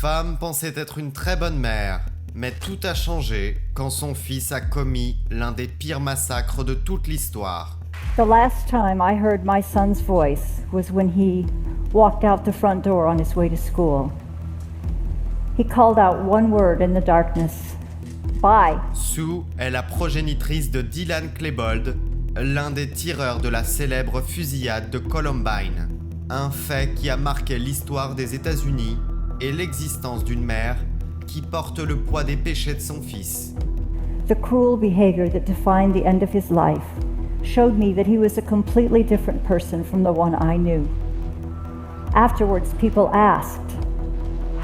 Femme pensait être une très bonne mère, mais tout a changé quand son fils a commis l'un des pires massacres de toute l'histoire. The last time I heard my son's voice was when he walked out the front door on his way to school. He called out one word in the darkness. Bye. Sue est la progénitrice de Dylan Klebold, l'un des tireurs de la célèbre fusillade de Columbine. Un fait qui a marqué l'histoire des États-Unis et l'existence d'une mère qui porte le poids des péchés de son fils. The cruel behavior that defined the end of his life showed me that he was a completely different person from the one I knew. Afterwards, people asked,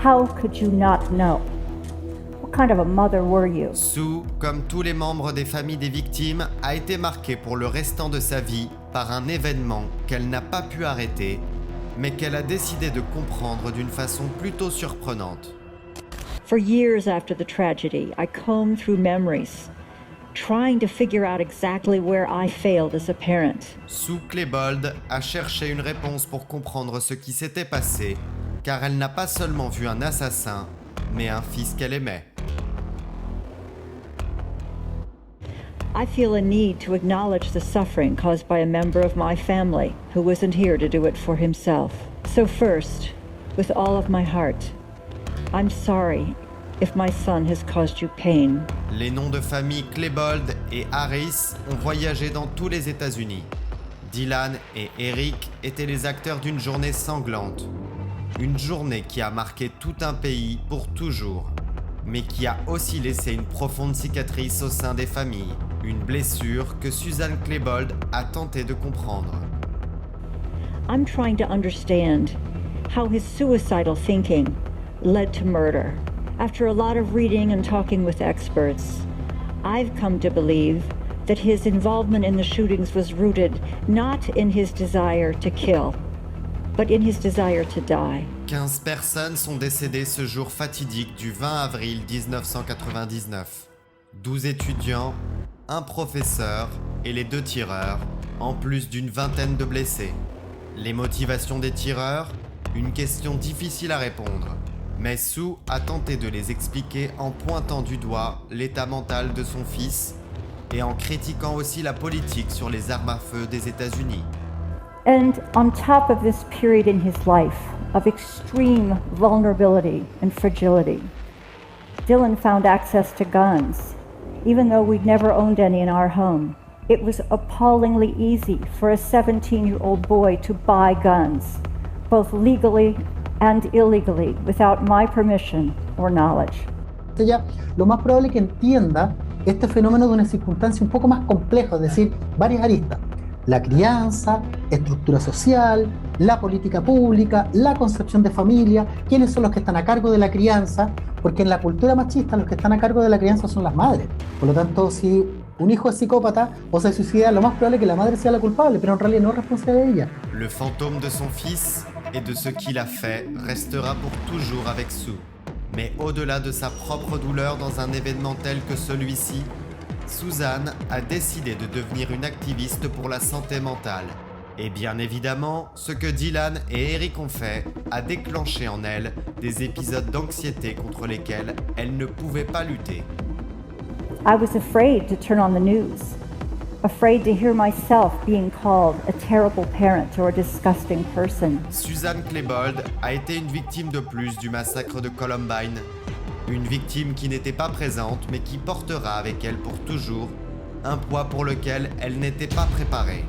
"How could you not know? What kind of a mother were you?" Sue, comme tous les membres des familles des victimes, a été marquée pour le restant de sa vie par un événement qu'elle n'a pas pu arrêter, mais qu'elle a décidé de comprendre d'une façon plutôt surprenante. For years after the tragedy, I combed through memories, trying to figure out exactly where I failed as a parent. Sue Klebold a cherché une réponse pour comprendre ce qui s'était passé, car elle n'a pas seulement vu un assassin, mais un fils qu'elle aimait. I feel a need to acknowledge the suffering caused by a member of my family who wasn't here to do it for himself. So first, with all of my heart, I'm sorry if my son has caused you pain. Les noms de famille Klebold et Harris ont voyagé dans tous les États-Unis. Dylan et Eric étaient les acteurs d'une journée sanglante. Une journée qui a marqué tout un pays pour toujours, mais qui a aussi laissé une profonde cicatrice au sein des familles. Une blessure que Suzanne Klebold a tenté de comprendre. I'm trying to understand how his suicidal thinking led to murder. After a lot of reading and talking with experts, I've come to believe that his involvement in the shootings was rooted not in his desire to kill, but in his desire to die. 15 personnes sont décédées ce jour fatidique du 20 avril 1999. 12 étudiants, un professeur et les 2 tireurs, en plus d'une vingtaine de blessés. Les motivations des tireurs? Une question difficile à répondre. Mais Sue a tenté de les expliquer en pointant du doigt l'état mental de son fils et en critiquant aussi la politique sur les armes à feu des États-Unis. And on top of this period in his life of extreme vulnerability and fragility, Dylan found access to guns, even though we'd never owned any in our home. It was appallingly easy for a 17-year-old boy to buy guns, both legally and illegally, without my permission or knowledge. Ella lo más probable es que entienda este fenómeno de una circunstancia un poco más compleja, es decir, varias aristas. La crianza, estructura social, la política pública, la concepción de familia, quiénes son los que están a cargo de la crianza, porque en la cultura machista los que están a cargo de la crianza son las madres. Por lo tanto, si un hijo es psicópata o se suicida, lo más probable es que la madre sea la culpable, pero en realidad no es responsable de ella. Le fantôme de son fils et de ce qu'il a fait restera pour toujours avec Sue. Mais au-delà de sa propre douleur dans un événement tel que celui-ci, Suzanne a décidé de devenir une activiste pour la santé mentale. Et bien évidemment, ce que Dylan et Eric ont fait a déclenché en elle des épisodes d'anxiété contre lesquels elle ne pouvait pas lutter. I was afraid to turn on the news, afraid to hear myself being called a terrible parent or a disgusting person. Suzanne Klebold a été une victime de plus du massacre de Columbine. Une victime qui n'était pas présente mais qui portera avec elle pour toujours un poids pour lequel elle n'était pas préparée.